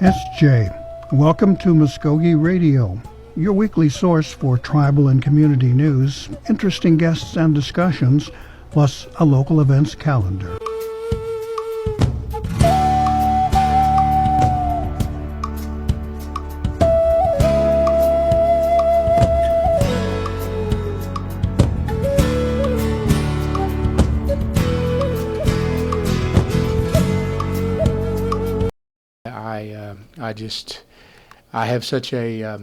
SJ, welcome to Mvskoke Radio, your weekly source for tribal and community news, interesting guests and discussions, plus a local events calendar. I have such a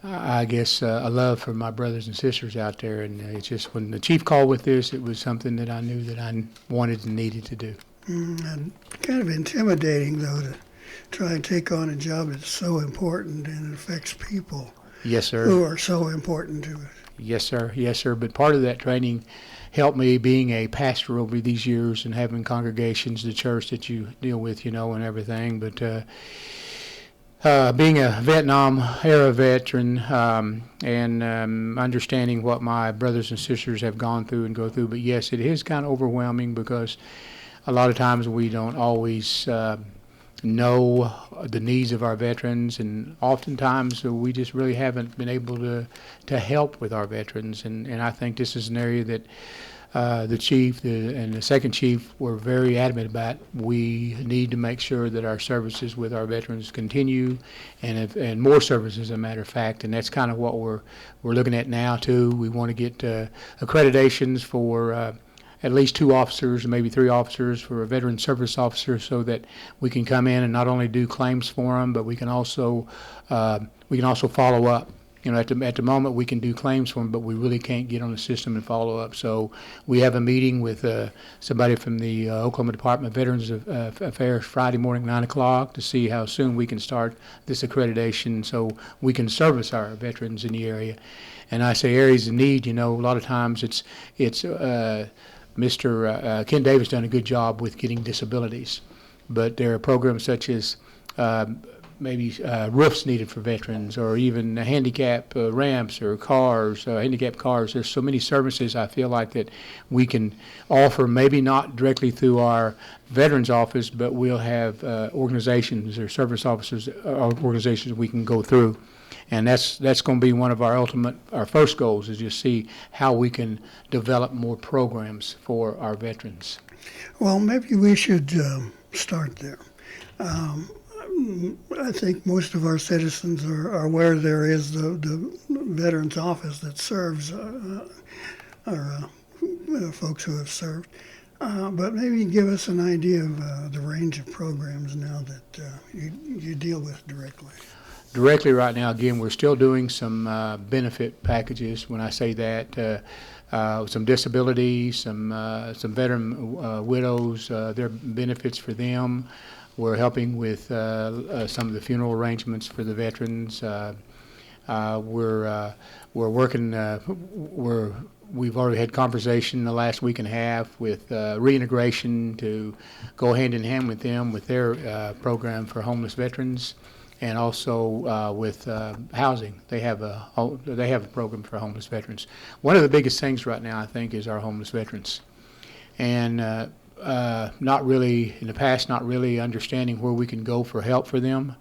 love for my brothers and sisters out there, and it's just when the chief called with this, it was something that I knew that I wanted and needed to do. And kind of intimidating, though, to try and take on a job that's so important and it affects people. Yes, sir. Who are so important to it. Yes, sir. Yes, sir. But part of that training helped me being a pastor over these years and having congregations, the church that you deal with, and everything. But being a Vietnam era veteran and understanding what my brothers and sisters have gone through and go through. But yes, it is kind of overwhelming because a lot of times we don't always know the needs of our veterans, and oftentimes we just really haven't been able to help with our veterans. And I think this is an area that the chief and the second chief were very adamant about. We need to make sure that our services with our veterans continue, and more services, as a matter of fact. And that's kind of what we're looking at now too. We want to get accreditations for at least 2 officers, maybe 3 officers for a veteran service officer, so that we can come in and not only do claims for them, but we can also follow up. At the moment we can do claims for them, but we really can't get on the system and follow up. So we have a meeting with somebody from the Oklahoma Department of Veterans Affairs Friday morning, 9 o'clock, to see how soon we can start this accreditation so we can service our veterans in the area. And I say areas of need, a lot of times it's Mr. Ken Davis done a good job with getting disabilities, but there are programs such as maybe roofs needed for veterans, or even handicap ramps or cars, handicapped cars. There's so many services I feel like that we can offer, maybe not directly through our veterans office, but we'll have organizations or service officers, organizations we can go through. And that's going to be one of our first goals, is just see how we can develop more programs for our veterans. Well, maybe we should start there. I think most of our citizens are aware there is the Veterans Office that serves our folks who have served. But maybe give us an idea of the range of programs now that you deal with directly. Directly right now, again, we're still doing some benefit packages. When I say that, some disability, some veteran widows, their benefits for them. We're helping with some of the funeral arrangements for the veterans. We're working. We've already had conversation the last week and a half with reintegration to go hand in hand with them with their program for homeless veterans. And also with housing, they have a program for homeless veterans. One of the biggest things right now, I think, is our homeless veterans, and not really in the past, not really understanding where we can go for help for them.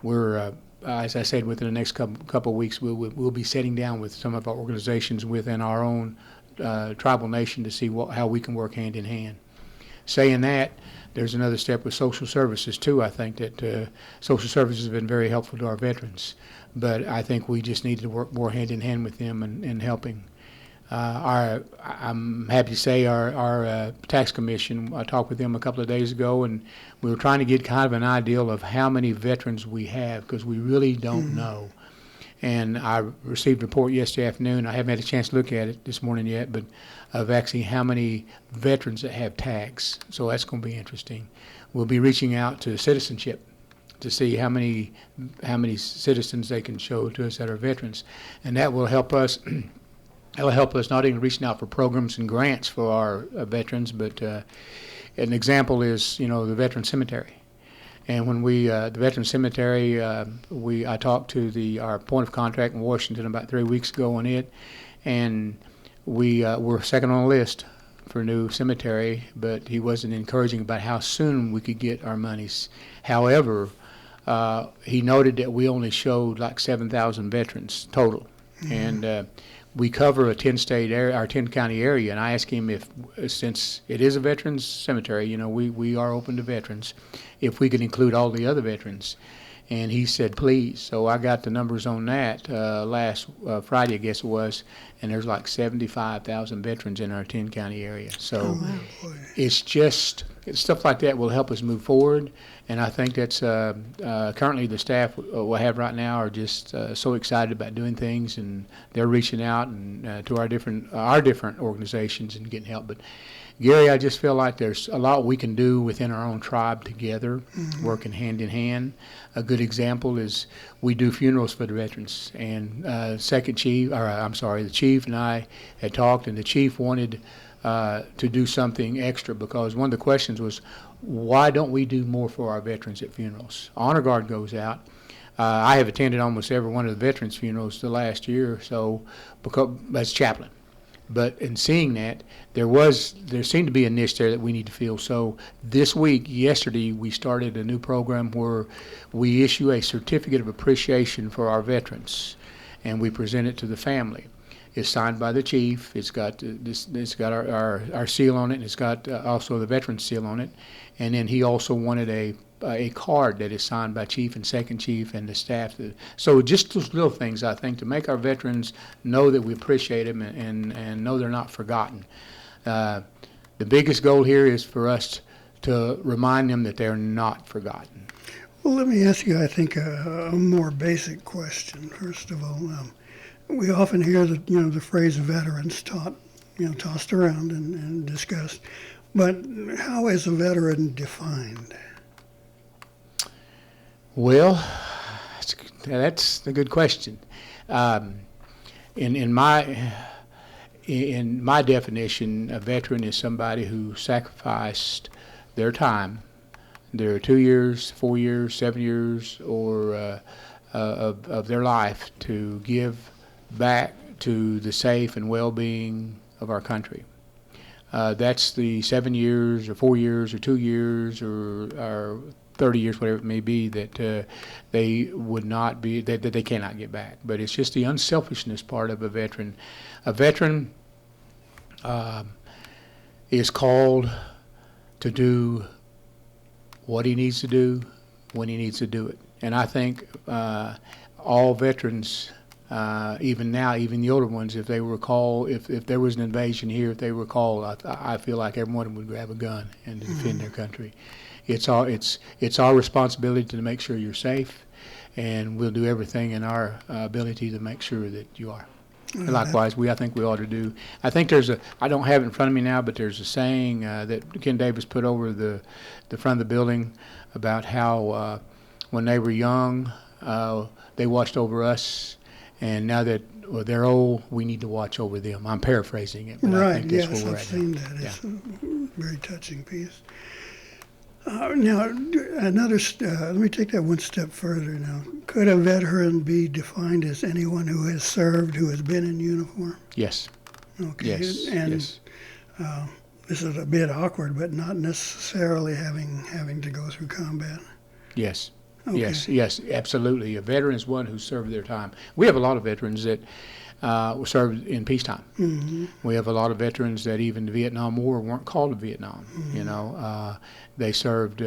We're as I said, within the next couple of weeks, we'll be sitting down with some of our organizations within our own tribal nation to see how we can work hand in hand. Saying that, there's another step with social services too. I think that social services have been very helpful to our veterans, but I think we just need to work more hand in hand with them in helping. I'm happy to say our tax commission, I talked with them a couple of days ago, and we were trying to get kind of an ideal of how many veterans we have, because we really don't know. And I received a report yesterday afternoon. I haven't had a chance to look at it this morning yet, but of actually how many veterans that have tags. So that's going to be interesting. We'll be reaching out to citizenship to see how many citizens they can show to us that are veterans, and that will help us. That'll help us not only reaching out for programs and grants for our veterans, but an example is the Veteran Cemetery. And when the Veteran Cemetery, I talked to our point of contact in Washington about 3 weeks ago on it, and we're second on the list for a new cemetery, but he wasn't encouraging about how soon we could get our monies. However, he noted that we only showed like 7,000 veterans total, and we cover a 10-state area, our 10-county area. And I asked him if, since it is a veterans cemetery, we are open to veterans, if we could include all the other veterans. And he said, please. So I got the numbers on that last Friday, I guess it was, and there's like 75,000 veterans in our 10-county area. So it's just stuff like that will help us move forward. And I think that's currently the staff we have right now are just so excited about doing things, and they're reaching out and to our different organizations and getting help. But Gary, I just feel like there's a lot we can do within our own tribe together, working hand in hand. A good example is we do funerals for the veterans, and the chief and I had talked, and the chief wanted to do something extra, because one of the questions was, why don't we do more for our veterans at funerals? Honor Guard goes out. I have attended almost every one of the veterans' funerals the last year or so, because as chaplain. But in seeing that, there seemed to be a niche there that we need to fill. So this week, yesterday, we started a new program where we issue a certificate of appreciation for our veterans, and we present it to the family. It's signed by the chief. It's got our seal on it, and it's got also the veteran seal on it. And then he also wanted a card that is signed by chief and second chief and the staff. So just those little things, I think, to make our veterans know that we appreciate them and know they're not forgotten. The biggest goal here is for us to remind them that they're not forgotten. Well, let me ask you, I think, a more basic question. First of all, we often hear that the phrase "veterans" tossed around and discussed, but how is a veteran defined? Well, that's a good question. In my definition, a veteran is somebody who sacrificed their time, their 2 years, 4 years, 7 years, or of their life to give back to the safe and well-being of our country. That's the 7 years or 4 years or 2 years or 30 years, whatever it may be, that they would not be, that they cannot get back. But it's just the unselfishness part of a veteran. A veteran is called to do what he needs to do when he needs to do it. And I think all veterans, even now, even the older ones, if they were called, if there was an invasion here, if they were called, I feel like everyone would grab a gun and defend their country. It's our responsibility to make sure you're safe, and we'll do everything in our ability to make sure that you are. And likewise, I think we ought to do. I think I don't have it in front of me now, but there's a saying that Ken Davis put over the front of the building about how when they were young, they watched over us, and now that they're old, we need to watch over them. I'm paraphrasing it, but I think that's where we're I've at seen now. that. Yeah. It's a very touching piece. Now, let me take that one step further now. Could a veteran be defined as anyone who has served, who has been in uniform? Yes. Okay. Yes. And yes. This is a bit awkward, but not necessarily having to go through combat. Yes. Okay. Yes, absolutely. A veteran is one who served their time. We have a lot of veterans that served in peacetime. Mm-hmm. We have a lot of veterans that even the Vietnam War weren't called to Vietnam. Mm-hmm. They served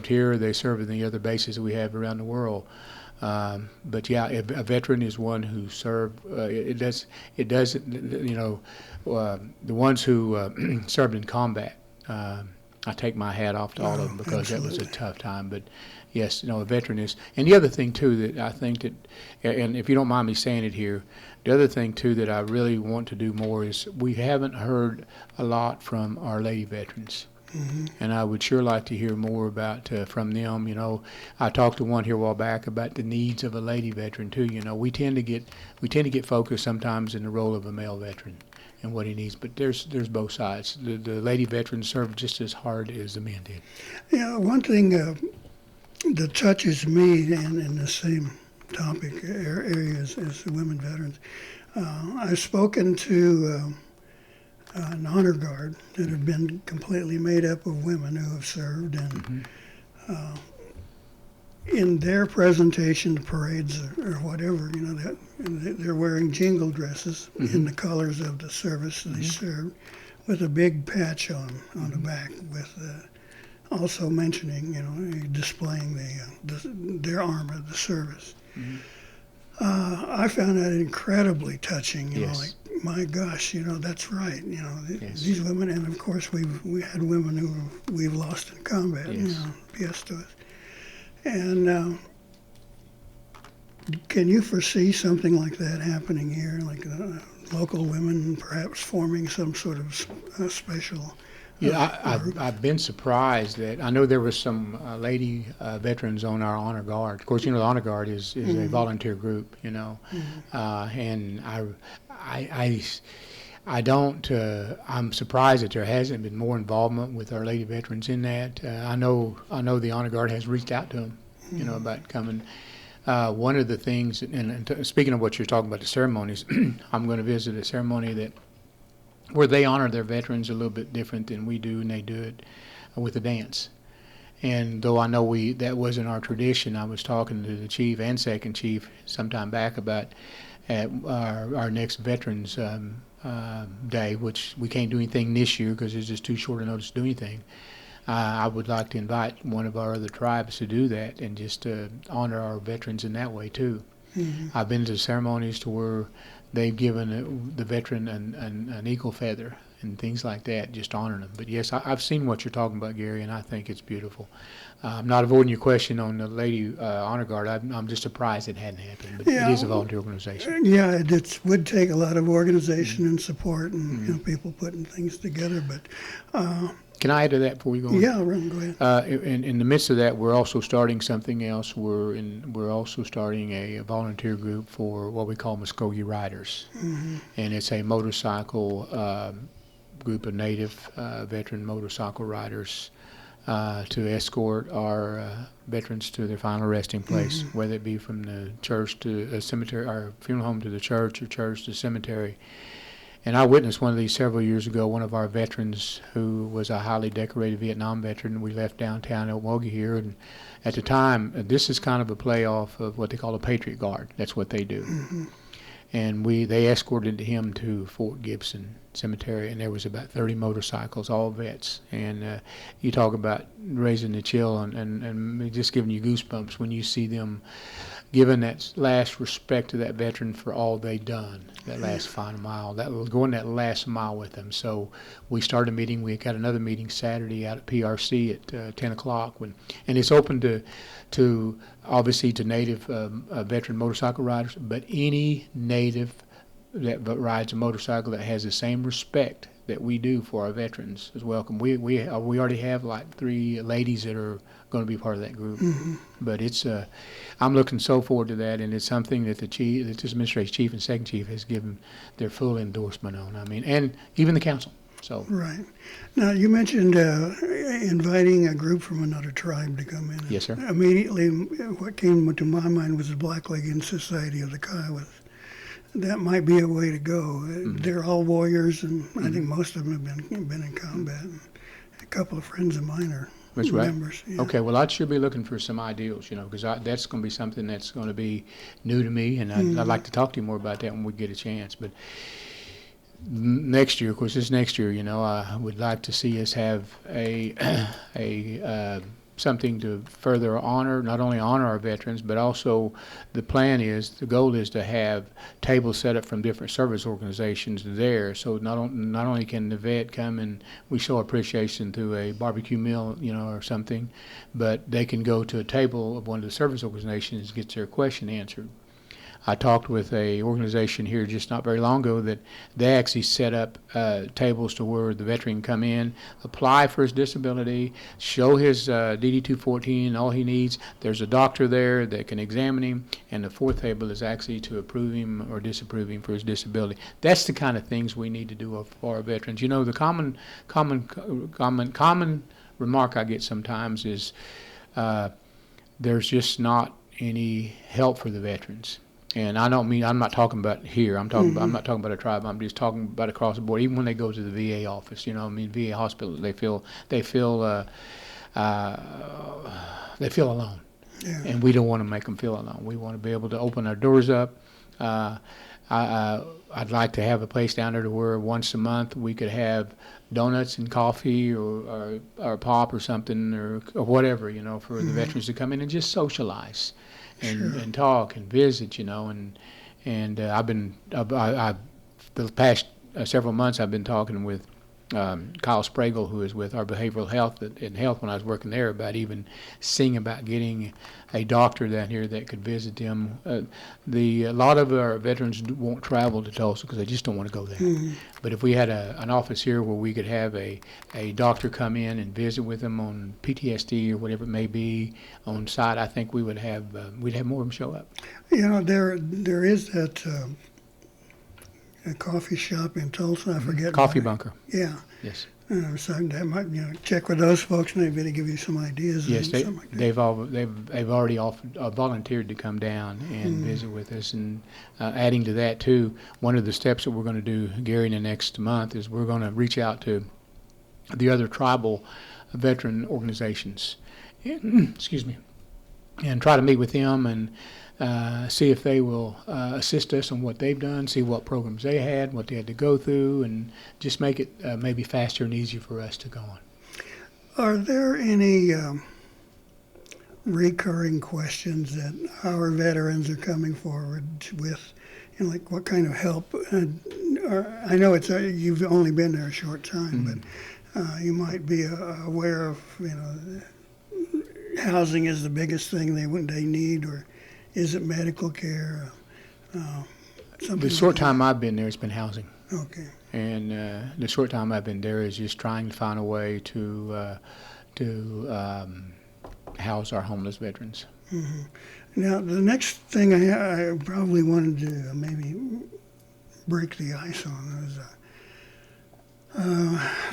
here. They served in the other bases we have around the world. But yeah, a veteran is one who served. The ones who served in combat. I take my hat off to all of them because absolutely. That was a tough time. But yes, a veteran is. And the other thing too that I think that, and if you don't mind me saying it here, the other thing too that I really want to do more is we haven't heard a lot from our lady veterans. Mm-hmm. And I would sure like to hear more about from them. I talked to one here a while back about the needs of a lady veteran too. We tend to get focused sometimes in the role of a male veteran and what he needs, but there's both sides. The lady veterans served just as hard as the men did. Yeah, one thing that touches me in the same topic area as the women veterans. I've spoken to an honor guard that had been completely made up of women who have served, and in their presentation to parades or whatever, that they're wearing jingle dresses in the colors of the service they served, with a big patch on the back, with also mentioning, displaying their armor, the service. I found that incredibly touching. Yes. Like, my gosh, that's right. Yes. These women, and of course we had women who we've lost in combat. Yes. Yes to us. And can you foresee something like that happening here, like local women perhaps forming some sort of special? I've been surprised that I know there was some lady veterans on our honor guard. Of course, the honor guard is a volunteer group, and I don't. I'm surprised that there hasn't been more involvement with our lady veterans in that. I know the honor guard has reached out to them, about coming. One of the things, and speaking of what you're talking about, the ceremonies, I'm going to visit a ceremony where they honor their veterans a little bit different than we do, and they do it with a dance. And though I know that wasn't our tradition, I was talking to the chief and second chief sometime back about at our next Veterans Day, which we can't do anything this year because it's just too short a notice to do anything. I would like to invite one of our other tribes to do that and just honor our veterans in that way too. I've been to ceremonies to where they've given the veteran an eagle feather and things like that, just honoring them. But yes, I've seen what you're talking about, Gary, and I think it's beautiful. I'm not avoiding your question on the lady honor guard. I'm just surprised it hadn't happened, but it is a volunteer organization. Yeah, it would take a lot of organization and support, and people putting things together. But can I add to that before we go on? Yeah, go ahead. In the midst of that, we're also starting something else. We're also starting a volunteer group for what we call Mvskoke Riders, and it's a motorcycle group of Native veteran motorcycle riders to escort our veterans to their final resting place, whether it be from the church to a cemetery, or funeral home to the church, or church to cemetery. And I witnessed one of these several years ago. One of our veterans, who was a highly decorated Vietnam veteran, we left downtown Okmulgee here, and at the time, this is kind of a play off of what they call a Patriot Guard. That's what they do. And they escorted him to Fort Gibson Cemetery, and there was about 30 motorcycles, all vets. And you talk about raising the chill and just giving you goosebumps when you see them giving that last respect to that veteran for all they've done, that last final mile, going that last mile with them. So we started a meeting. We got another meeting Saturday out at PRC at 10 o'clock, and it's open to obviously to Native veteran motorcycle riders, but any Native that rides a motorcycle that has the same respect that we do for our veterans is welcome. We already have like 3 ladies that are going to be part of that group. But it's I'm looking so forward to that, and it's something that this administration's chief and second chief has given their full endorsement on. I mean, and even the council. So right. Now, you mentioned inviting a group from another tribe to come in. Yes, sir. Immediately, what came to my mind was the Black Legion Society of the Kiowas. That might be a way to go. They're all warriors, and I think most of them have been in combat. And a couple of friends of mine are members. Yeah. Okay, well, I should be looking for some ideals, because that's going to be something that's going to be new to me, and I'd like to talk to you more about that when we get a chance. But next year, of course, I would like to see us have a something to further not only honor our veterans, but also the goal is to have tables set up from different service organizations there. So not only can the vet come and we show appreciation through a barbecue meal, or something, but they can go to a table of one of the service organizations and get their question answered. I talked with a organization here just not very long ago that they actually set up tables to where the veteran can come in, apply for his disability, show his DD-214 and all he needs. There's a doctor there that can examine him, and the fourth table is actually to approve him or disapprove him for his disability. That's the kind of things we need to do for our veterans. The common remark I get sometimes is there's just not any help for the veterans. And I don't mean, I'm not talking about here. I'm not talking about a tribe. I'm just talking about across the board. Even when they go to the VA office, I mean, VA hospital, they feel alone, Yeah. and we don't want to make them feel alone. We want to be able to open our doors up. Uh, I'd like to have a place down there to where once a month we could have donuts and coffee or pop or something or whatever, for the veterans to come in and just socialize and talk and visit, and the past several months I've been talking with Kyle Spragle, who is with our behavioral health and health when I was working there, about even seeing about getting a doctor down here that could visit them. A lot of our veterans won't travel to Tulsa because they just don't want to go there. But if we had an office here where we could have a doctor come in and visit with them on PTSD or whatever it may be on site, I think we would have we'd have more of them show up. There is that a coffee shop in Tulsa. I forget. Coffee Bunker. Yeah. Yes. So that might check with those folks, maybe to give you some ideas. Yes, something like that. they've already volunteered to come down and visit with us. And adding to that too, one of the steps that we're going to do, Gary, in the next month is we're going to reach out to the other tribal veteran organizations. Excuse me, and try to meet with them and see if they will assist us on what they've done, see what programs they had, what they had to go through, and just make it maybe faster and easier for us to go on. Are there any recurring questions that our veterans are coming forward with? Like what kind of help? I know you've only been there a short time, but you might be aware of, housing is the biggest thing they need, or is it medical care? The short time I've been there, it's been housing. Okay. And the short time I've been there is just trying to find a way to house our homeless veterans. Mm-hmm. Now, the next thing I probably wanted to maybe break the ice on is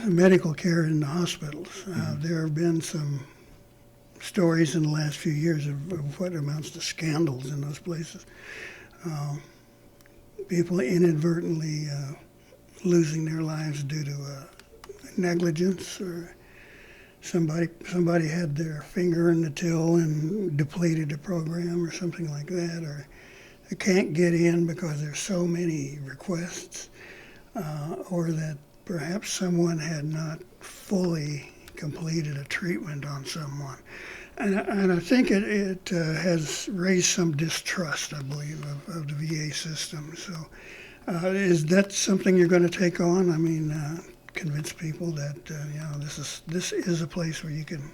medical care in the hospitals. There have been some stories in the last few years of what amounts to scandals in those places. People inadvertently losing their lives due to negligence, or somebody had their finger in the till and depleted the program or something like that, or they can't get in because there's so many requests, or that perhaps someone had not fully completed a treatment on someone. And I think it has raised some distrust, I believe, of the VA system. So is that something you're going to take on? I mean, convince people that this is a place where you can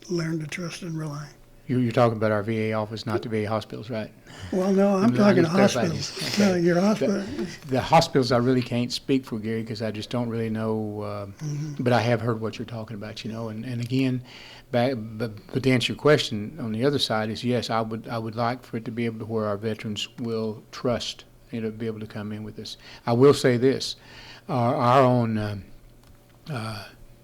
learn to trust and rely. You're talking about our VA office, not the VA hospitals, right? Well, no, I'm talking hospitals. Okay. No, your hospital. The hospitals, I really can't speak for, Gary, because I just don't really know. But I have heard what you're talking about, and again, but to answer your question, on the other side is yes, I would like for it to be able to where our veterans will trust, to be able to come in with us. I will say this: our own.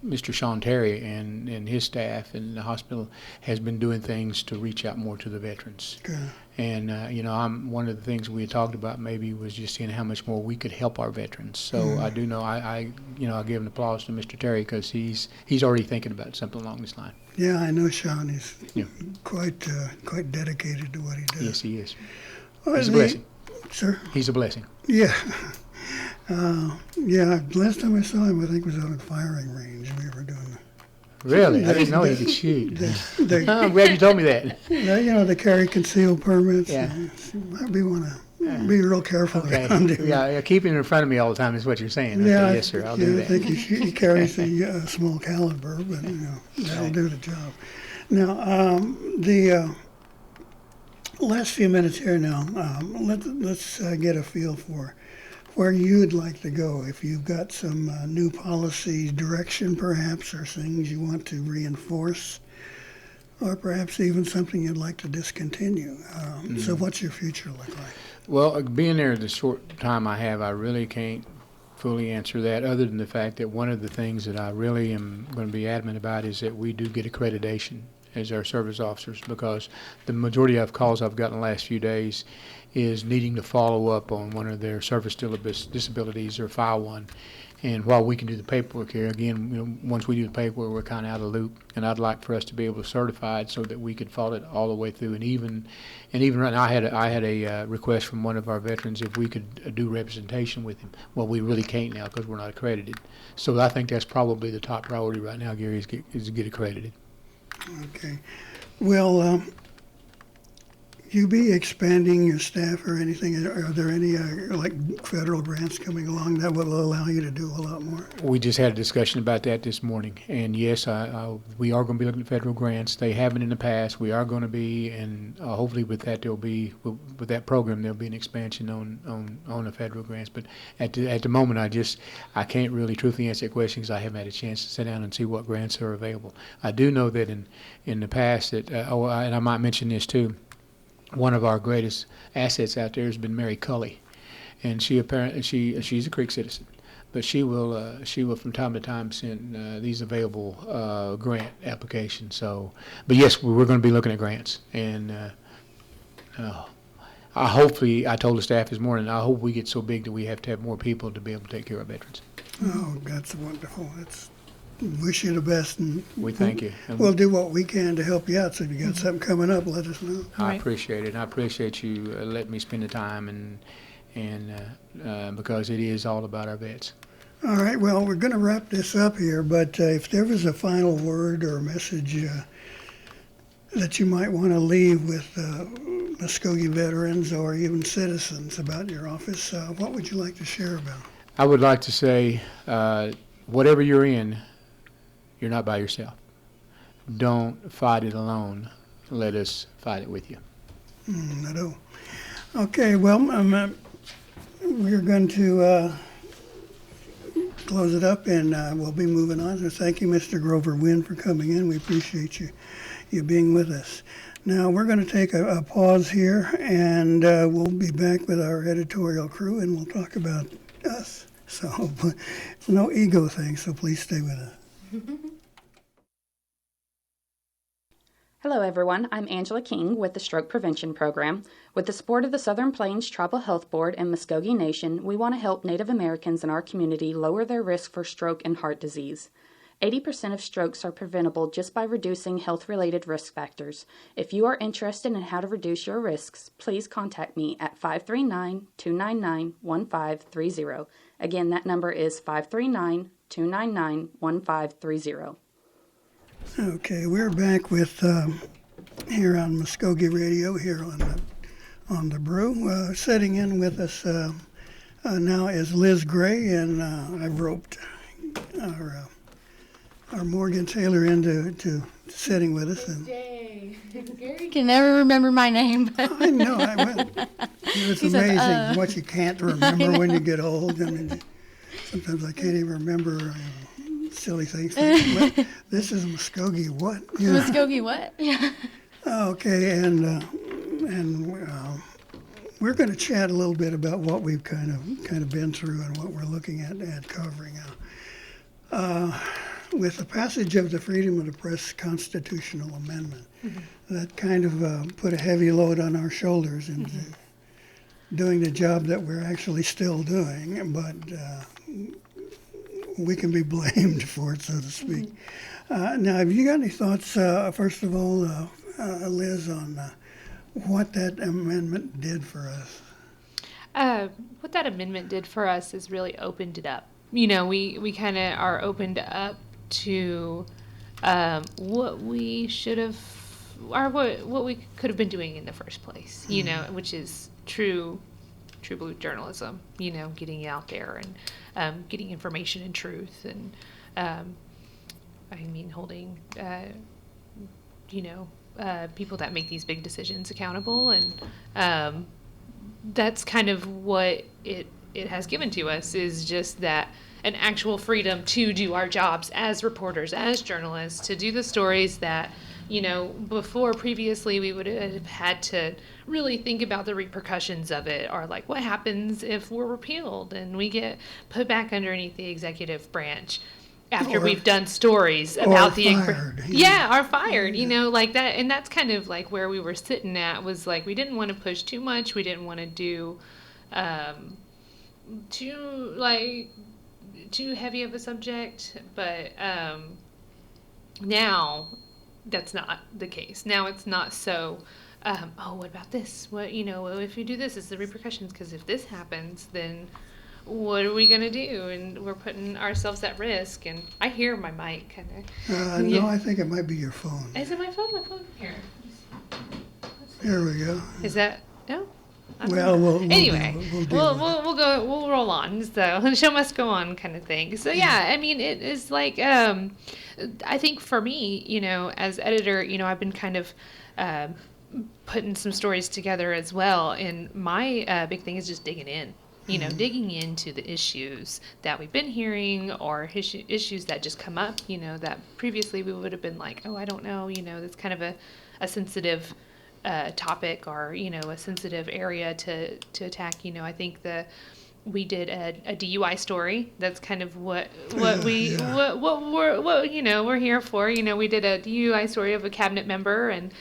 Mr. Sean Terry and his staff in the hospital has been doing things to reach out more to the veterans. Okay. And, I'm one of the things we had talked about maybe was just seeing how much more we could help our veterans. So I do know, I give an applause to Mr. Terry because he's already thinking about something along this line. Yeah, I know Sean. He's quite dedicated to what he does. Yes, he is. Well, He's a blessing. Sir? He's a blessing. Yeah. Last time I saw him, I think was on a firing range. We were doing. Really? I didn't know he could shoot. I'm glad you told me that. They carry concealed permits. Yeah. Might be want to be real careful around him. Yeah, keep him in front of me all the time is what you're saying. Yeah, Okay, yes, sir. I'll do that. I think he carries a small caliber, but that'll do the job. Now, the last few minutes here now. Let's get a feel for where you'd like to go. If you've got some new policy direction, perhaps, or things you want to reinforce, or perhaps even something you'd like to discontinue. So what's your future look like? Well, being there the short time I have, I really can't fully answer that, other than the fact that one of the things that I really am going to be adamant about is that we do get accreditation as our service officers, because the majority of calls I've gotten the last few days is needing to follow up on one of their service disabilities or file one. And while we can do the paperwork here, again, once we do the paperwork, we're kind of out of the loop. And I'd like for us to be able to certify it so that we could follow it all the way through. And even right now, I had a request from one of our veterans if we could do representation with him. Well, we really can't now because we're not accredited. So I think that's probably the top priority right now, Gary, is to get accredited. Okay. Will you be expanding your staff or anything? Are there any like federal grants coming along that will allow you to do a lot more? We just had a discussion about that this morning, and yes, we are going to be looking at federal grants. They haven't in the past. We are going to be, and hopefully with that with that program there'll be an expansion on the federal grants. But at the moment, I can't really truthfully answer that question because I haven't had a chance to sit down and see what grants are available. I do know that in the past that and I might mention this too. One of our greatest assets out there has been Mary Cully, and she's a Creek citizen, but she will from time to time send these available grant applications. So, but yes, we're going to be looking at grants, and I told the staff this morning, I hope we get so big that we have to have more people to be able to take care of veterans. Oh, that's wonderful. Wish you the best, and we thank you. We'll do what we can to help you out. So if you got something coming up, let us know. I appreciate it. I appreciate you letting me spend the time, and because it is all about our vets. All right. Well, we're going to wrap this up here, but if there was a final word or message that you might want to leave with Mvskoke veterans or even citizens about your office, what would you like to share about? I would like to say, whatever you're in, you're not by yourself. Don't fight it alone. Let us fight it with you. I do. Okay, well, we're going to close it up, and we'll be moving on. So thank you, Mr. Grover Wynn, for coming in. We appreciate you being with us. Now, we're going to take a pause here, and we'll be back with our editorial crew, and we'll talk about us. So it's no ego thing, so please stay with us. Hello everyone, I'm Angela King with the Stroke Prevention Program. With the support of the Southern Plains Tribal Health Board and Mvskoke Nation, we want to help Native Americans in our community lower their risk for stroke and heart disease. 80% of strokes are preventable just by reducing health-related risk factors. If you are interested in how to reduce your risks, please contact me at 539-299-1530. Again, that number is 539-299-1530. Okay, we're back with here on Mvskoke Radio here on the Brew. Sitting in with us now is Liz Gray, and I've roped our Morgan Taylor into sitting with us. And Gary can never remember my name. I know. It's amazing what you can't remember when you get old. I mean, sometimes I can't even remember silly things. Like, this is Mvskoke what? Yeah. Mvskoke what? Yeah. Okay, and we're going to chat a little bit about what we've kind of been through and what we're looking at covering. With the passage of the Freedom of the Press constitutional amendment, that kind of put a heavy load on our shoulders into doing the job that we're actually still doing, but we can be blamed for it, so to speak. Now, have you got any thoughts, first of all, Liz, on what that amendment did for us? What that amendment did for us is really opened it up. You know, we kind of are opened up to what we should have, or what we could have been doing in the first place, you know, which is true blue journalism, you know, getting out there and getting information and truth, and holding people that make these big decisions accountable, and that's kind of what it has given to us, is just that an actual freedom to do our jobs as reporters, as journalists, to do the stories that, you know, previously we would have had to really think about the repercussions of it, or like what happens if we're repealed and we get put back underneath the executive branch. after Or- we've done stories or about fired, yeah, or fired, like that. And that's kind of like where we were sitting at, was like, we didn't want to push too much. We didn't want to do too heavy of a subject, but now that's not the case. Now it's not so, oh, what about this? What, if you do this, it's the repercussions, because if this happens, then what are we going to do? And we're putting ourselves at risk. And I hear my mic kind of. No, I think it might be your phone. Is it my phone? My phone? Here. There we go. Is that, no? I don't Well, know. we'll Anyway, we'll deal with it. we'll roll on. So the show must go on, kind of thing. So yeah, I mean, it is like, I think for me, as editor, I've been kind of putting some stories together as well. And my big thing is just digging in. Digging into the issues that we've been hearing, or issues that just come up, that previously we would have been like, oh, I don't know, that's kind of a sensitive topic, or a sensitive area to attack. I think we did a DUI story. That's kind of what we're here for. We did a DUI story of a cabinet member, and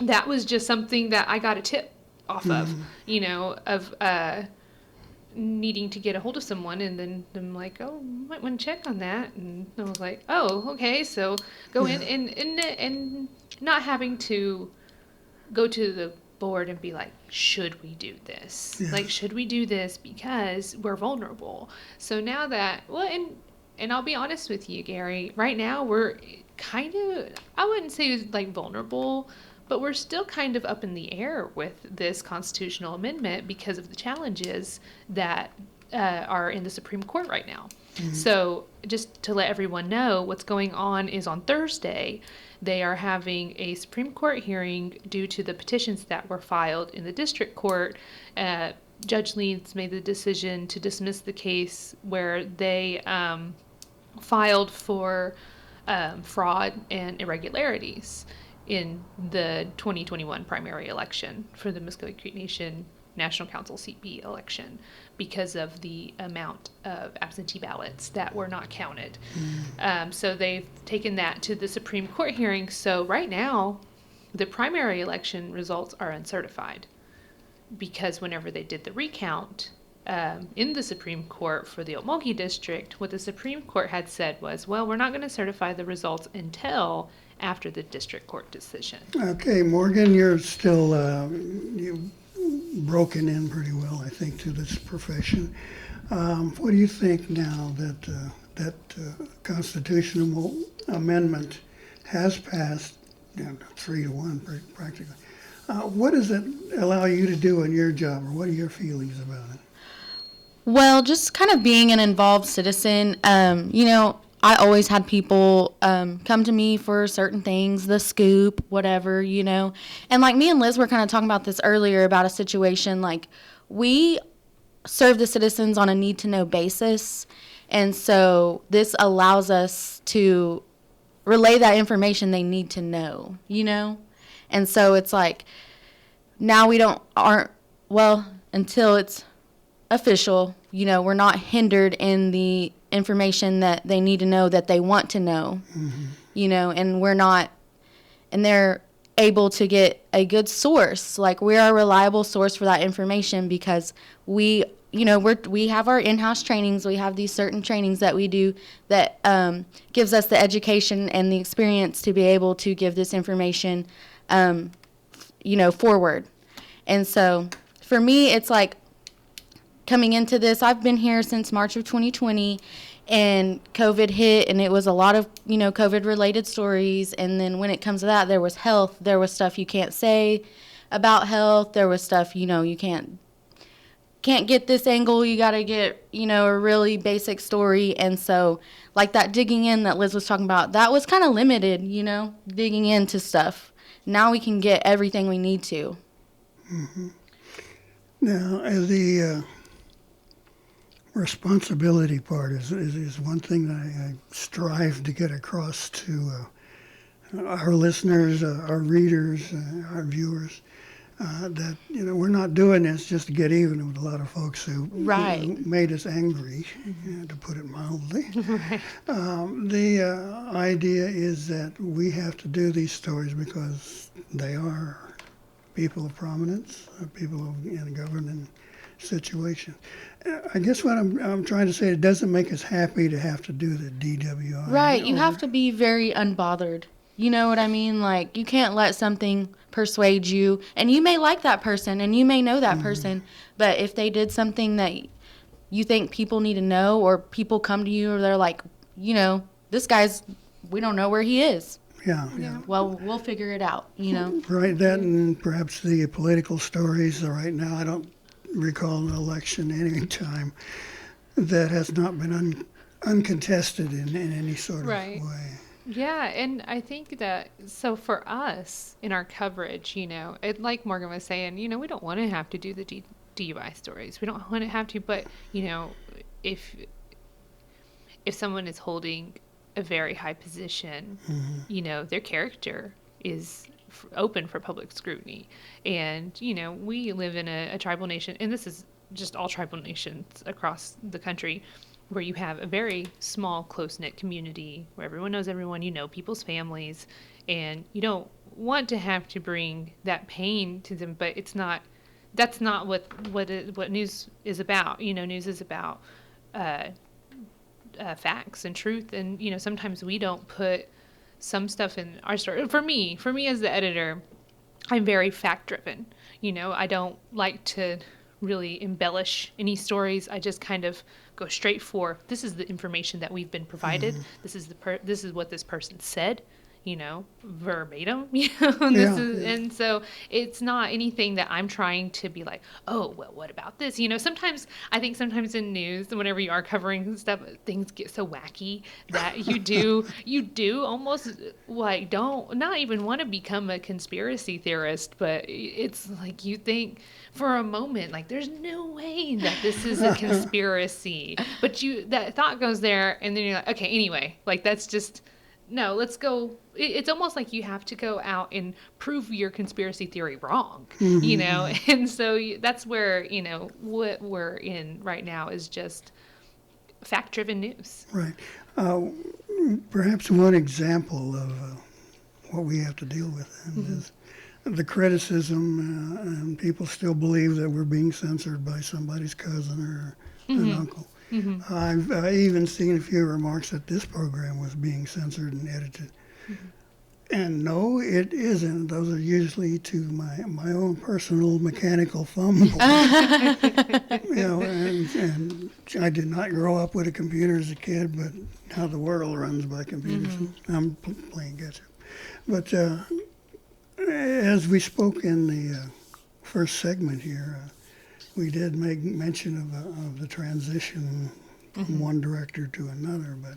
that was just something that I got a tip off of needing to get a hold of someone, and then I'm like, oh, might want to check on that, and I was like, oh, okay, so go in and not having to go to the board and be like, should we do this? Yeah. Like, should we do this because we're vulnerable? So now that, and I'll be honest with you, Gary, right now we're kind of, I wouldn't say like vulnerable, but we're still kind of up in the air with this constitutional amendment because of the challenges that are in the Supreme Court right now. Mm-hmm. So just to let everyone know, what's going on is on Thursday, they are having a Supreme Court hearing due to the petitions that were filed in the district court. Judge Leeds made the decision to dismiss the case where they filed for fraud and irregularities in the 2021 primary election for the Mvskoke Creek Nation National Council seat B election, because of the amount of absentee ballots that were not counted. So they've taken that to the Supreme Court hearing. So right now, the primary election results are uncertified, because whenever they did the recount in the Supreme Court for the Okmulgee district, what the Supreme Court had said was, well, we're not going to certify the results until after the district court decision. Okay, Morgan, you're still, you've broken in pretty well, I think, to this profession. What do you think now that that constitutional amendment has passed, 3-1 practically? What does it allow you to do in your job, or what are your feelings about it? Well, just kind of being an involved citizen, I always had people come to me for certain things, the scoop, whatever, And like me and Liz were kind of talking about this earlier, about a situation, like we serve the citizens on a need-to-know basis. And so this allows us to relay that information they need to know, And so it's like, now until it's official, we're not hindered in the information that they need to know, that they want to know, and they're able to get a good source. Like, we're a reliable source for that information, because we have our in-house trainings. We have these certain trainings that we do that gives us the education and the experience to be able to give this information, forward. And so for me, it's like, coming into this, I've been here since March of 2020, and COVID hit, and it was a lot of, COVID-related stories. And then when it comes to that, there was health. There was stuff you can't say about health. There was stuff, you can't get this angle. You got to get, a really basic story. And so, like that digging in that Liz was talking about, that was kind of limited, digging into stuff. Now we can get everything we need to. Mm-hmm. Now, the responsibility part is one thing that I strive to get across to our listeners, our readers, our viewers. that we're not doing this just to get even with a lot of folks who Right. made us angry, to put it mildly. The idea is that we have to do these stories because they are people of prominence, people in a governing situation. I guess what I'm trying to say, it doesn't make us happy to have to do the DWI. Right. You have to be very unbothered. You know what I mean? Like, you can't let something persuade you. And you may like that person and you may know that person, but if they did something that you think people need to know, or people come to you or they're like, this guy's, we don't know where he is. Yeah. Well, we'll figure it out, Right, that and perhaps the political stories. Right now, I don't recall an election any time that has not been uncontested in any sort of Right. way. Yeah, and I think that, so for us in our coverage, like Morgan was saying, we don't want to have to do the DUI stories. We don't want to have to, but, if someone is holding a very high position, their character is open for public scrutiny. And, we live in a tribal nation, and this is just all tribal nations across the country, where you have a very small, close-knit community where everyone knows everyone, people's families, and you don't want to have to bring that pain to them, but that's not what news is about. News is about facts and truth, and sometimes we don't put some stuff in our story. For me as the editor, I'm very fact-driven. I don't like to really embellish any stories. I just kind of go straight for, this is the information that we've been provided. This is what this person said, verbatim. And so it's not anything that I'm trying to be like, oh, well, what about this? Sometimes in news, whenever you are covering stuff, things get so wacky that you do almost like not even want to become a conspiracy theorist, but it's like you think for a moment, like, there's no way that this is a conspiracy, but that thought goes there, and then you're like, okay, anyway, like, that's just, no, let's go. It's almost like you have to go out and prove your conspiracy theory wrong, and so that's where, what we're in right now is just fact-driven news. Right. Perhaps one example of what we have to deal with is the criticism, and people still believe that we're being censored by somebody's cousin or an uncle. I've even seen a few remarks that this program was being censored and edited. And no, it isn't. Those are usually to my own personal mechanical fumble. And I did not grow up with a computer as a kid, but now the world runs by computers. I'm playing catch up. But as we spoke in the first segment here, we did make mention of the transition from one director to another, but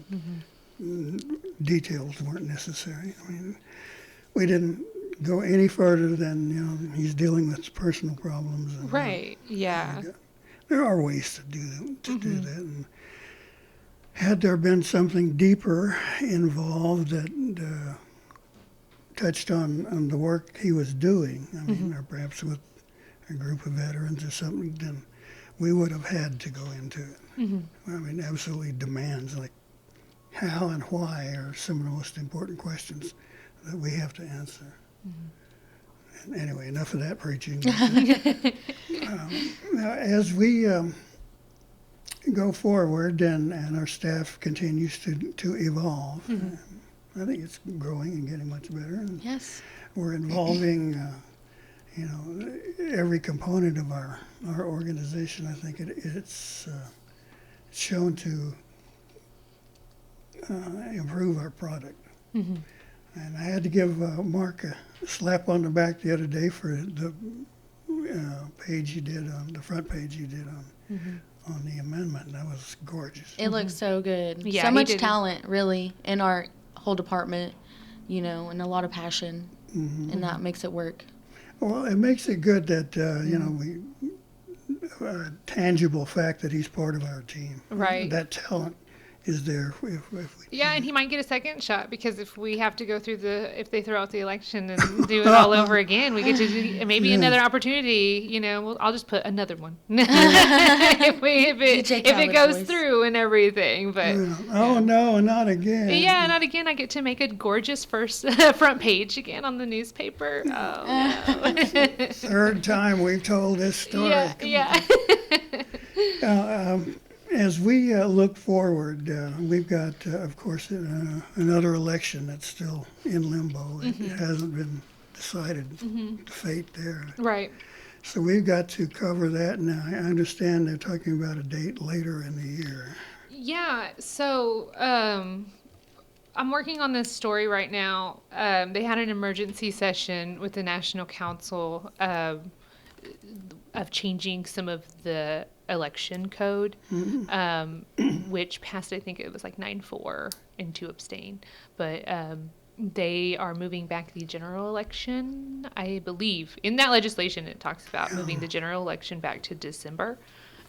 details weren't necessary. I mean, we didn't go any further than, he's dealing with personal problems. And, Right, yeah. There are ways to do that. And had there been something deeper involved that touched on the work he was doing, I mean, or perhaps with a group of veterans or something, then we would have had to go into it. I mean, absolutely demands, like how and why are some of the most important questions that we have to answer. And anyway, enough of that preaching. Now, as we go forward and our staff continues to evolve, I think it's growing and getting much better. And Yes. we're involving every component of our organization. I think it's shown to improve our product. And I had to give Mark a slap on the back the other day for the page you did on the front page you did on the amendment. That was gorgeous. It looks so good. Yeah, So he much did. talent, really, in our whole department, and a lot of passion, and that makes it work. Well, it makes it good that a tangible fact that he's part of our team. Right. That talent is there if we Yeah, and he might get a second shot because if we have to go through if they throw out the election and do it all over again, we get to do maybe another opportunity. I'll just put another one if it goes through and everything. But oh no, not again. yeah, not again. I get to make a gorgeous first front page again on the newspaper. Oh no! Third time we've told this story. Yeah. As we look forward, we've got, of course, another election that's still in limbo. It hasn't been decided, the fate there. Right. So we've got to cover that, and I understand they're talking about a date later in the year. Yeah, so I'm working on this story right now. They had an emergency session with the National Council of changing some of the election code, which passed, I think it was like 9-4 and 2 abstain. But they are moving back the general election, I believe. In that legislation, it talks about moving the general election back to December.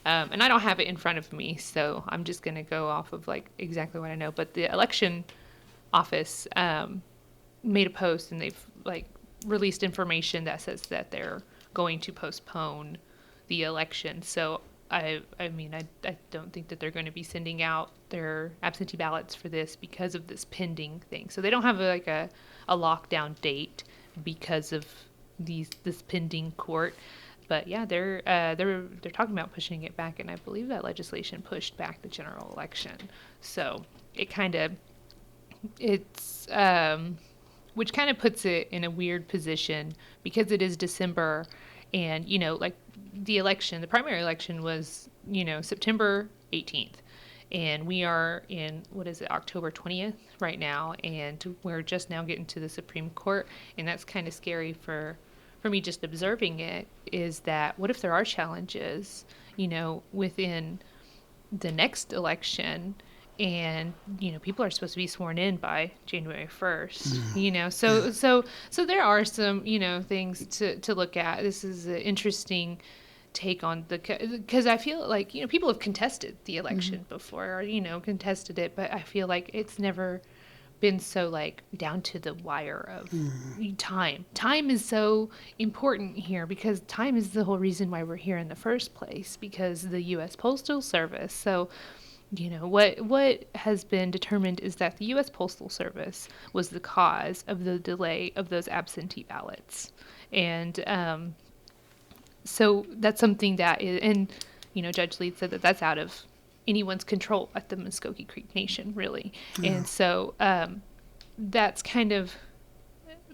And I don't have it in front of me, so I'm just going to go off of like exactly what I know. But the election office made a post, and they've like released information that says that they're going to postpone the election. So I mean, I don't think that they're going to be sending out their absentee ballots for this because of this pending thing. So they don't have a lockdown date because of this pending court. But yeah, they're talking about pushing it back, and I believe that legislation pushed back the general election. So it's which kind of puts it in a weird position because it is December, and like the primary election was September 18th, and we are in October 20th right now, and we're just now getting to the Supreme Court, and that's kind of scary for me just observing it. Is that what if there are challenges within the next election? And people are supposed to be sworn in by January 1st. So there are some things to look at. This is an interesting take on because I feel like people have contested the election before, or contested it, but I feel like it's never been so like down to the wire of time. Time is so important here because time is the whole reason why we're here in the first place, because the U.S. Postal Service. So what has been determined is that the U.S. Postal Service was the cause of the delay of those absentee ballots. And so that's something that is, and Judge Lead said that that's out of anyone's control at the Mvskoke Creek Nation, really. And so that's kind of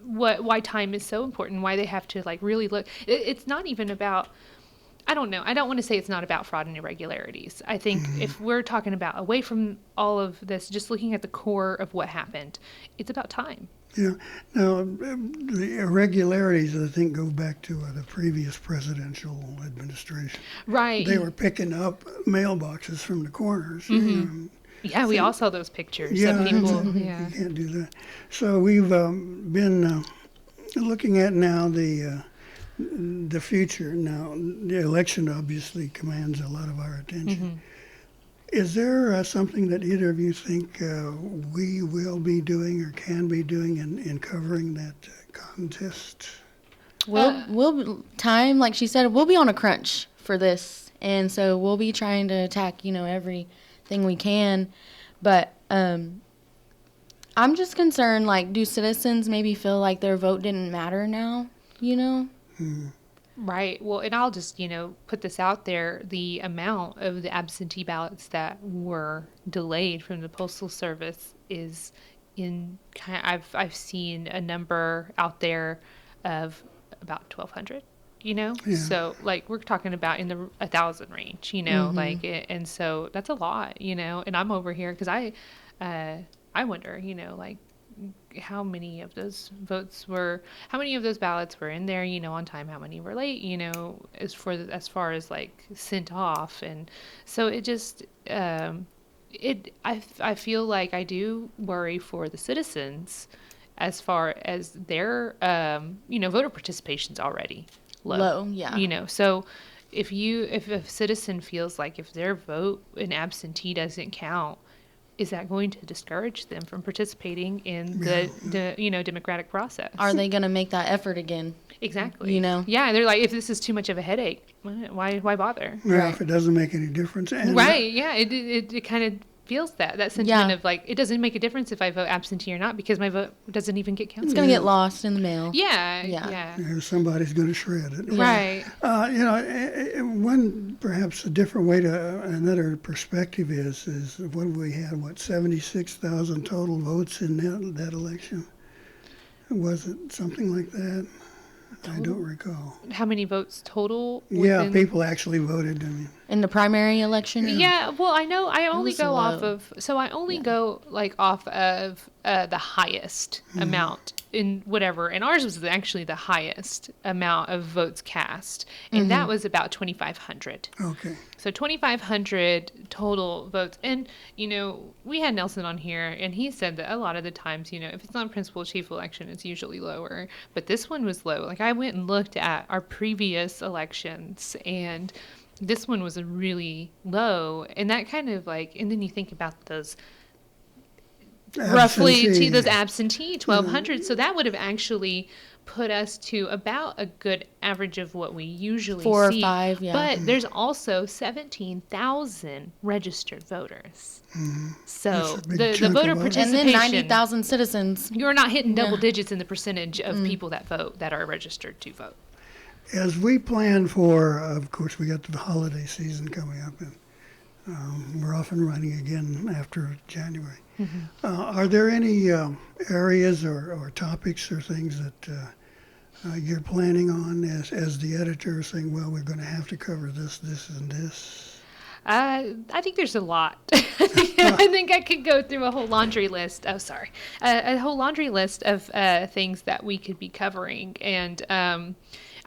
why time is so important, why they have to like really look. It's not even about, I don't know. I don't want to say it's not about fraud and irregularities. I think if we're talking about away from all of this, just looking at the core of what happened, it's about time. Yeah. Now, the irregularities, I think, go back to the previous presidential administration. Right. They were picking up mailboxes from the corners. Yeah, we all saw those pictures. Yeah, Some people, you can't do that. So we've been looking at now the future. Now, the election obviously commands a lot of our attention. Is there something that either of you think we will be doing or can be doing in covering that contest? We'll time, like she said, we'll be on a crunch for this, and so we'll be trying to attack everything we can. But I'm just concerned, like, do citizens maybe feel like their vote didn't matter now? Right. Well, and I'll just, put this out there. The amount of the absentee ballots that were delayed from the Postal Service is I've seen a number out there of about 1,200, Yeah. So like we're talking about in the 1,000 range, like, and so that's a lot, and I'm over here because I wonder, like, how many of those ballots were in there, on time, how many were late, as far as like sent off. And so it just, I feel like I do worry for the citizens as far as their, voter participation's already low. Yeah. So if a citizen feels like if their vote in absentee doesn't count, is that going to discourage them from participating in the democratic process? Are they going to make that effort again? Exactly. Yeah, they're like, if this is too much of a headache, why bother? Yeah, if it doesn't make any difference. And Right. Yeah. It kind of feels that sentiment of like, it doesn't make a difference if I vote absentee or not because my vote doesn't even get counted. it's going to get lost in the mail. Yeah. somebody's going to shred it. Right. One perhaps a different way to another perspective is what we had 76,000 total votes in that election. Was it something like that? I don't recall. How many votes total? Yeah, people actually voted. I mean, In the primary election? Yeah, well, I know I only was go off low. of, so I only go like off of the highest amount in whatever, and ours was actually the highest amount of votes cast, and that was about 2,500. okay. So 2,500 total votes. And, we had Nelson on here, and he said that a lot of the times, if it's not principal chief election, it's usually lower. But this one was low. Like, I went and looked at our previous elections, and this one was really low. And that kind of and then you think about those roughly those absentee 1,200. So that would have actually put us to about a good average of what we usually 4 see. or 5, yeah. But there's also 17,000 registered voters. So That's a big the chunk voter of votes. And participation, then 90,000 citizens. you're not hitting double digits in the percentage of people that vote that are registered to vote. As we plan for, of course, we got the holiday season coming up, and we're off and running again after January. Are there any areas or topics or things that you're planning on as the editor, saying, well, we're going to have to cover this, this, and this? I think there's a lot. I think I could go through a whole laundry list. Oh, sorry. A whole laundry list of things that we could be covering. And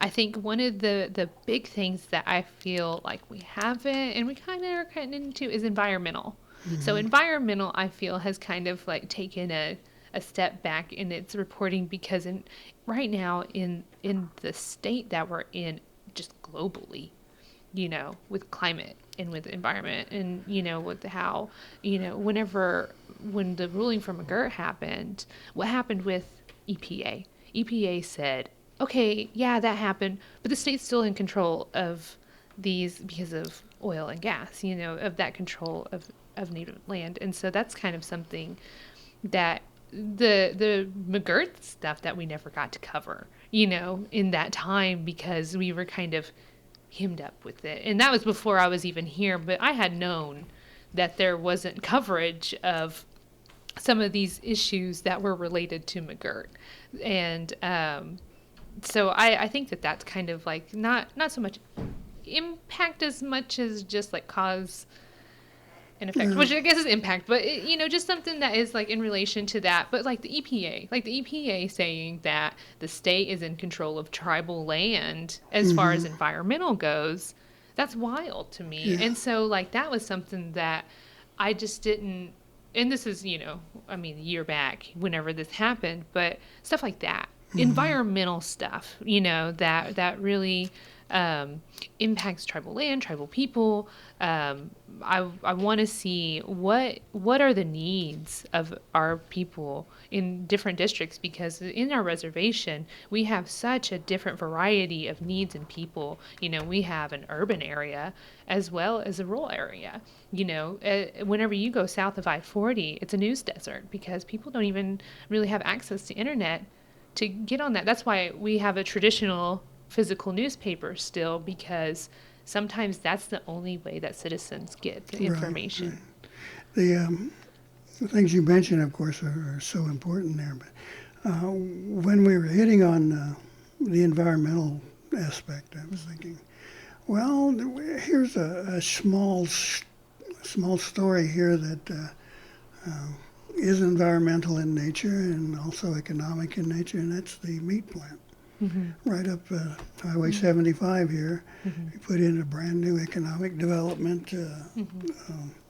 I think one of the big things that I feel like we haven't, and we kind of are cutting into, is environmental. So environmental, I feel, has kind of taken a step back in its reporting because right now in the state that we're in, just globally, with climate and with environment and, with how, when the ruling from McGirt happened, what happened with EPA? EPA said, okay, yeah, that happened, but the state's still in control of these because of oil and gas, of that control of native land. And so that's kind of something that the McGirt stuff that we never got to cover, in that time because we were kind of hemmed up with it. And that was before I was even here, but I had known that there wasn't coverage of some of these issues that were related to McGirt. And so I think that that's kind of not so much impact as much as just cause and effect, which I guess is impact, but just something that is in relation to that. But the EPA saying that the state is in control of tribal land as far as environmental goes, that's wild to me. And so that was something that I just didn't, and this is, a year back whenever this happened, but stuff like that, environmental stuff, that really impacts tribal land, tribal people. I want to see what are the needs of our people in different districts, because in our reservation we have such a different variety of needs and people. We have an urban area as well as a rural area. Whenever you go south of I-40, it's a news desert because people don't even really have access to internet to get on that. That's why we have a traditional physical newspaper still, because sometimes that's the only way that citizens get the information. Right. The things you mentioned, of course, are so important there. But when we were hitting on the environmental aspect, I was thinking, well, here's a small story here that is environmental in nature and also economic in nature, and that's the meat plant. Right up Highway 75 here. We put in a brand new economic development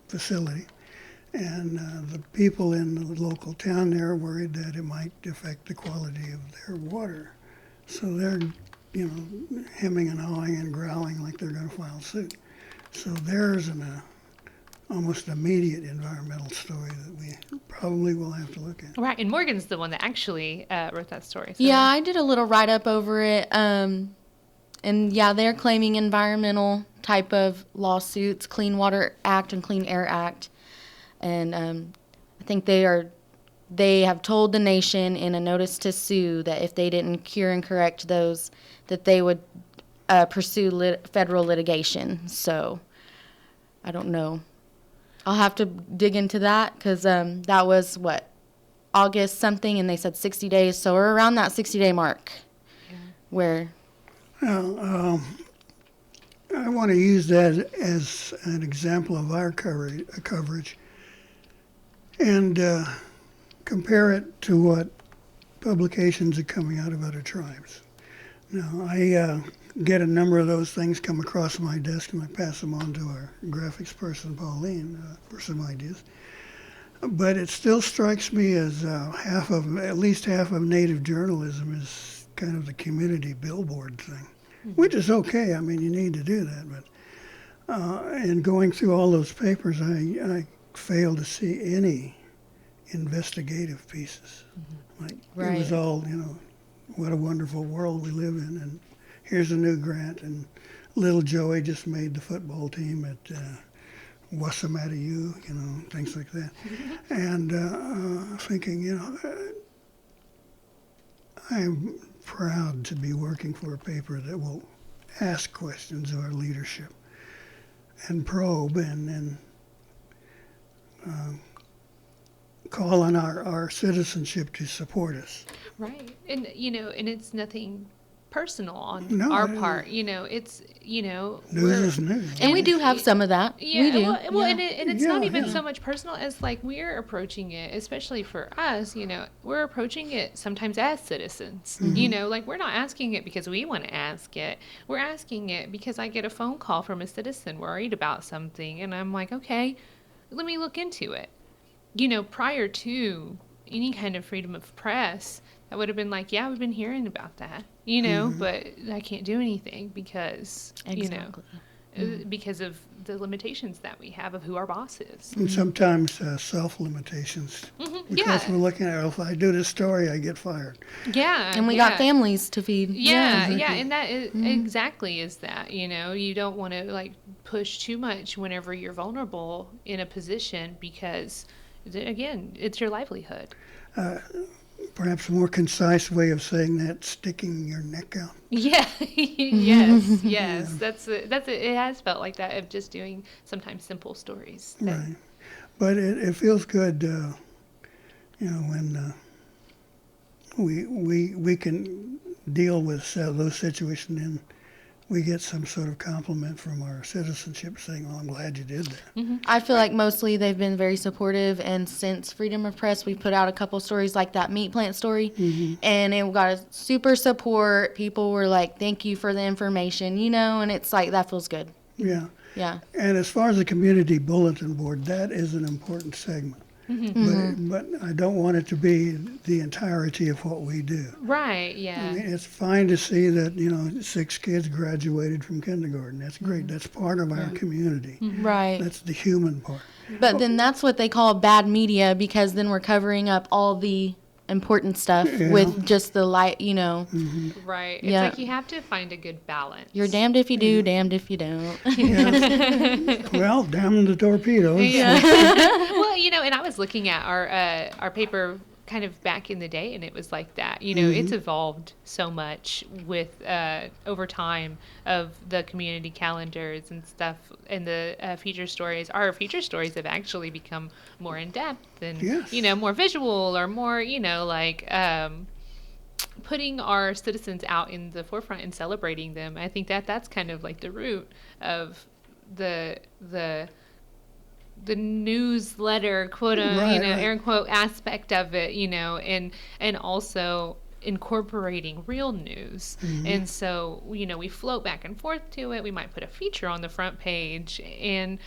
facility. And the people in the local town there are worried that it might affect the quality of their water. So they're, hemming and hawing and growling like they're going to file suit. So there's almost immediate environmental story that we probably will have to look at. Right, and Morgan's the one that actually wrote that story. So. Yeah, I did a little write-up over it. And yeah, they're claiming environmental type of lawsuits, Clean Water Act and Clean Air Act. And I think they have told the nation in a notice to sue that if they didn't cure and correct those, that they would pursue federal litigation. So I don't know. I'll have to dig into that because that was, August something, and they said 60 days. So we're around that 60-day mark where... Well, I want to use that as an example of our coverage and compare it to what publications are coming out of other tribes. Now, I get a number of those things come across my desk, and I pass them on to our graphics person, Pauline, for some ideas. But it still strikes me as at least half of Native journalism is kind of the community billboard thing, which is okay. I mean, you need to do that. But in going through all those papers, I failed to see any investigative pieces. Like, Right. it was all, what a wonderful world we live in, and here's a new grant, and little Joey just made the football team at Wasamatu, things like that. And thinking, I'm proud to be working for a paper that will ask questions of our leadership and probe and call on our citizenship to support us. Right. And, and it's nothing personal on No, our it part. It's, News we're- is news. And we do have some of that. Yeah, We do. well, yeah. and it's not Yeah, even yeah. so much personal as like we're approaching it, especially for us, we're approaching it sometimes as citizens, like we're not asking it because we want to ask it. We're asking it because I get a phone call from a citizen worried about something, and I'm like, okay, let me look into it. Prior to any kind of freedom of press, I would have been like, yeah, we've been hearing about that, but I can't do anything because, Exactly. because of the limitations that we have of who our boss is. And sometimes self-limitations. Because Yeah. we're looking at, if I do this story, I get fired. Yeah. And we yeah. got families to feed. Yeah, exactly. and that is exactly is that, you don't want to like push too much whenever you're vulnerable in a position because, again, it's your livelihood. Perhaps a more concise way of saying that, sticking your neck out. Yeah, yes, that's it. It has felt like that of just doing sometimes simple stories. Right. But it feels good, when we can deal with those situations and we get some sort of compliment from our citizenship saying, oh, I'm glad you did that. I feel like mostly they've been very supportive, and since Freedom of Press, we've put out a couple stories like that meat plant story, and it got a super support. People were like, thank you for the information, and it's like, that feels good. Yeah. Yeah. And as far as the community bulletin board, that is an important segment. But I don't want it to be the entirety of what we do. Right, I yeah. mean, it's fine to see that, 6 kids graduated from kindergarten. That's great. That's part of our community. Right. That's the human part. But then that's what they call bad media, because then we're covering up all the important stuff Yeah. with just the light, Right. It's Yeah. like you have to find a good balance. You're damned if you do, damned if you don't. Well, damn the torpedoes. Well, and I was looking at our paper kind of back in the day, and it was like that. It's evolved so much with over time of the community calendars and stuff, and the feature stories. Our feature stories have actually become more in depth and Yes. more visual, or more putting our citizens out in the forefront and celebrating them. I think that's kind of like the root of the newsletter, quote, Right, right. air quote aspect of it, and also incorporating real news. And so, we float back and forth to it. We might put a feature on the front page and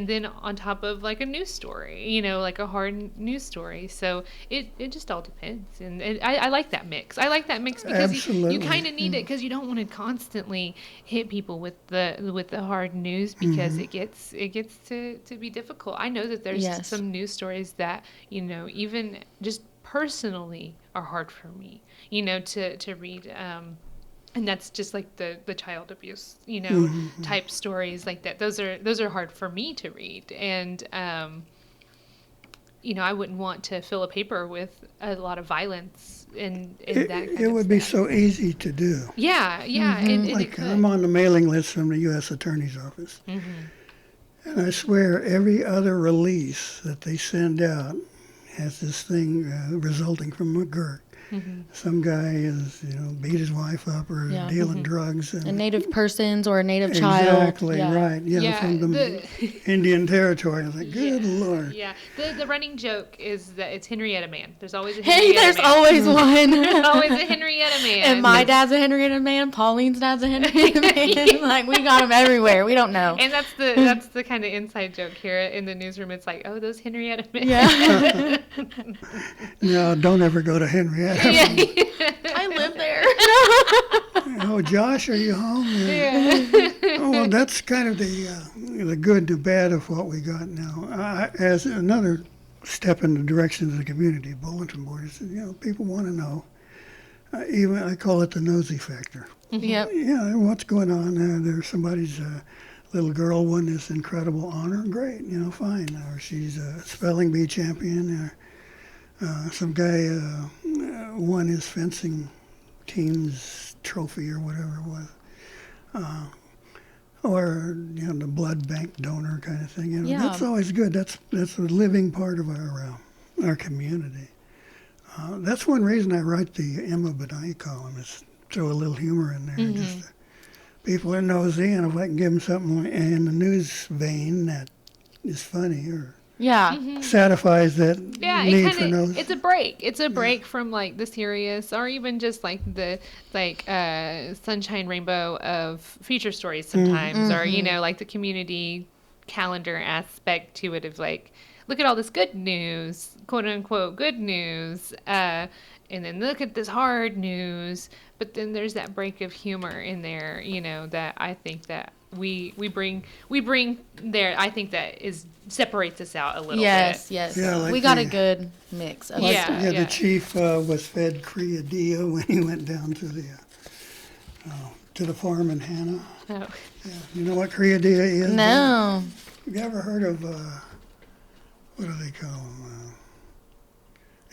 then on top of like a news story, like a hard news story. So it just all depends. And I like that mix. I like that mix because you Absolutely. kind of need it, because you don't want to constantly hit people with the hard news, because it gets to be difficult. I know that there's Yes. some news stories that, even just personally are hard for me, to read. And that's just like the child abuse, type stories like that. Those are hard for me to read. And, I wouldn't want to fill a paper with a lot of violence and that kind It of would be stuff. so easy to do. Yeah, and it Like could. I'm on the mailing list from the U.S. Attorney's Office, and I swear every other release that they send out has this thing resulting from McGurk. Some guy is, beat his wife up or Yeah. dealing drugs. A And native person's or a native child. exactly Yeah. right. Yeah, Yeah, from the Indian territory. I was like, good Lord. Yeah, the running joke is that it's Henrietta Man. There's always a Hey, Henrietta there's Man. always There's one. always a Henrietta Man. And my dad's a Henrietta man. Pauline's dad's a Henrietta man. Like, we got them everywhere. We don't know. And that's the kind of inside joke here in the newsroom. It's like, oh, those Henrietta Men. Yeah. No, don't ever go to Henrietta. I live there. Oh, Josh, are you home? Oh, well, that's kind of the good and the bad of what we got now. As another step in the direction of the community bulletin board is, people want to know. Even I call it the nosy factor. Yep. Yeah, what's going on? There's somebody's little girl won this incredible honor. Great, fine. Or she's a spelling bee champion. Some guy won his fencing team's trophy or whatever it was. Or the blood bank donor kind of thing. Yeah. That's always good. That's a living part of our community. That's one reason I write the Emma Benai column, is throw a little humor in there. Just people are nosy, and if I can give them something in the news vein that is funny or Yeah. satisfies that Yeah, need for nose. it's a break. It's a break from like the serious, or even just like the sunshine rainbow of feature stories sometimes, or like the community calendar aspect to it of like, look at all this good news, quote unquote good news, and then look at this hard news. But then there's that break of humor in there, that I think that we bring there. I think that separates us out a little Yes, bit. yes. Yeah, like we got the- a good mix of Yeah. stuff. The chief was fed Creadilla when he went down to the farm in Hannah. Oh. You know what Creadilla is? No. Have you ever heard of, what do they call them?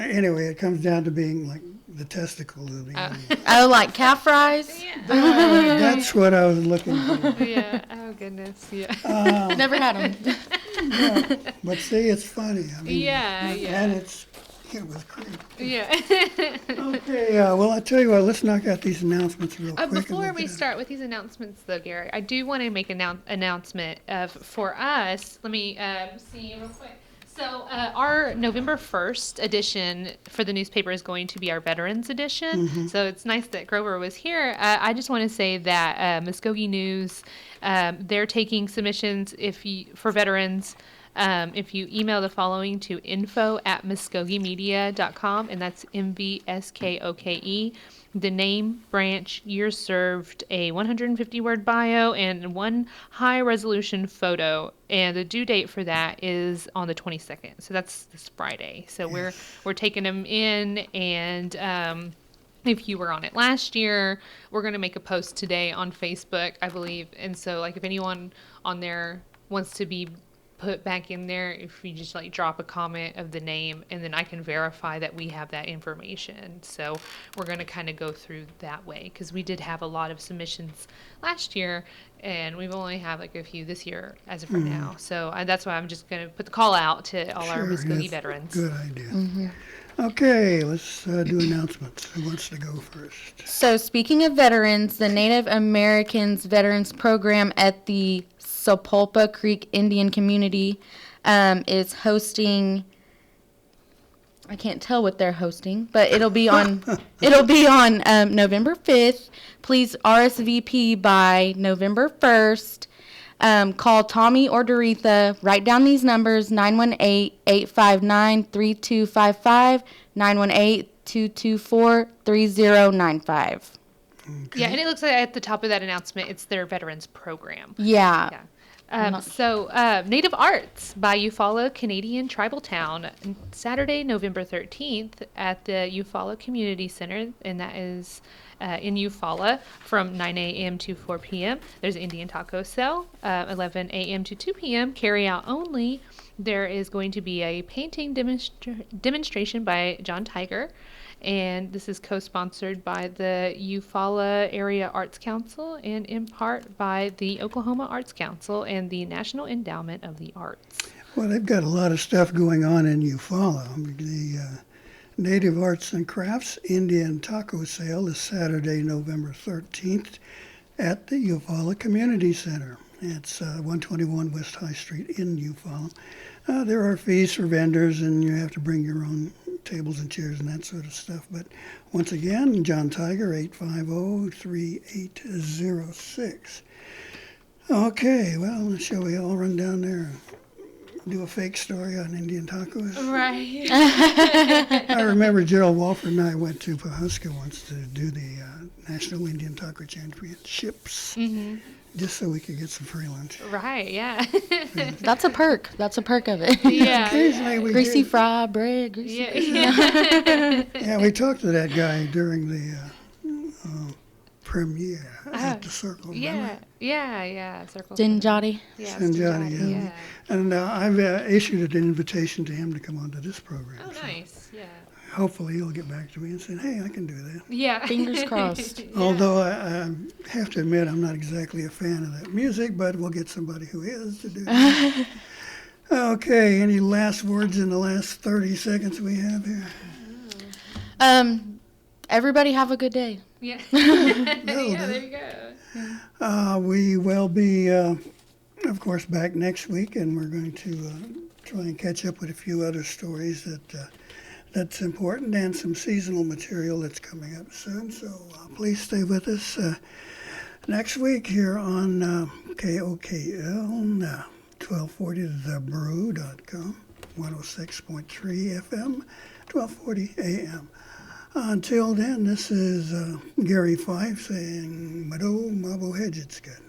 Anyway, it comes down to being like the testicles of the animal. Oh, like calf fries? That's what I was looking for. Yeah. Oh goodness. Yeah. Never had them. But see, it's funny. I mean, Yeah, yeah. And it was great. Yeah. Okay, well, I'll tell you what, let's knock out these announcements real quick. and Before we'll we get- start with these announcements, though, Gary, I do want to make an announcement for us. Let me see real quick. So our November 1st edition for the newspaper is going to be our Veterans edition. So it's nice that Grover was here. I just want to say that Mvskoke News, they're taking submissions for veterans. If you email the following to info@mvskokemedia.com, and that's MVSKOKE, the name, branch, years served, a 150-word bio, and one high-resolution photo. And the due date for that is on the 22nd. So that's this Friday. So we're taking them in, and if you were on it last year, we're going to make a post today on Facebook, I believe. And so, like, if anyone on there wants to be put back in there, if you just like drop a comment of the name, and then I can verify that we have that information. So we're going to kind of go through that way, because we did have a lot of submissions last year, and we've only have like a few this year as of right now. So that's why I'm just going to put the call out to all our Sure, Mvskoke yes, veterans. Good idea. Okay, let's do announcements. Who wants to go first? So, speaking of veterans, the Native Americans Veterans Program at the Sapulpa Creek Indian Community is hosting I can't tell what they're hosting, but it'll be on November 5th. Please RSVP by November 1st. Call Tommy or Doretha. Write down these numbers: 918-859-3255, 918-224-3095. Yeah, and it looks like at the top of that announcement, it's their veterans program. Yeah. Yeah. Native Arts by Eufaula Canadian Tribal Town, Saturday, November 13th at the Eufaula Community Center, and that is in Eufaula from 9 a.m. to 4 p.m. There's an Indian taco sale, 11 a.m. to 2 p.m., carry out only. There is going to be a painting demonstration by John Tiger, and this is co-sponsored by the Eufaula Area Arts Council and in part by the Oklahoma Arts Council and the National Endowment of the Arts. Well, they've got a lot of stuff going on in Eufaula. The Native Arts and Crafts Indian Taco Sale is Saturday, November 13th at the Eufaula Community Center. It's 121 West High Street in Eufaula. There are fees for vendors, and you have to bring your own tables and chairs and that sort of stuff. But once again, John Tiger, 850-3806. Okay, well, shall we all run down there and do a fake story on Indian tacos? Right. I remember Gerald Walford and I went to Pawhuska once to do the National Indian Taco Championships, just so we could get some free lunch. Right, yeah. That's a perk. That's a perk of it. Yeah. Occasionally we Greasy did. fried bread. Greasy Yeah, we talked to that guy during the premiere at the Circle. remember? Yeah. Circle. Dinjati. Yeah, Sinjati, Sinjati, yeah. And I've issued an invitation to him to come onto this program. Oh, so nice. Yeah. hopefully he'll get back to me and say, hey, I can do that. Yeah. Fingers crossed. Although I have to admit I'm not exactly a fan of that music, but we'll get somebody who is to do it. Okay, any last words in the last 30 seconds we have here? Everybody have a good day. Yeah. That'll Yeah, do. there you go. We will be, of course, back next week, and we're going to try and catch up with a few other stories that's important and some seasonal material that's coming up soon. So please stay with us next week here on KOKL 1240thebrew.com, 106.3 FM, 1240 AM. Until then, this is Gary Fife saying, Mado Mabo Hedgetskin.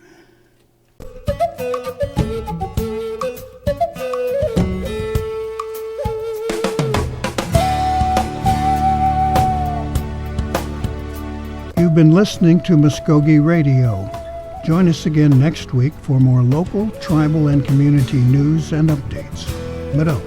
You've been listening to Mvskoke Radio. Join us again next week for more local, tribal, and community news and updates. Mado.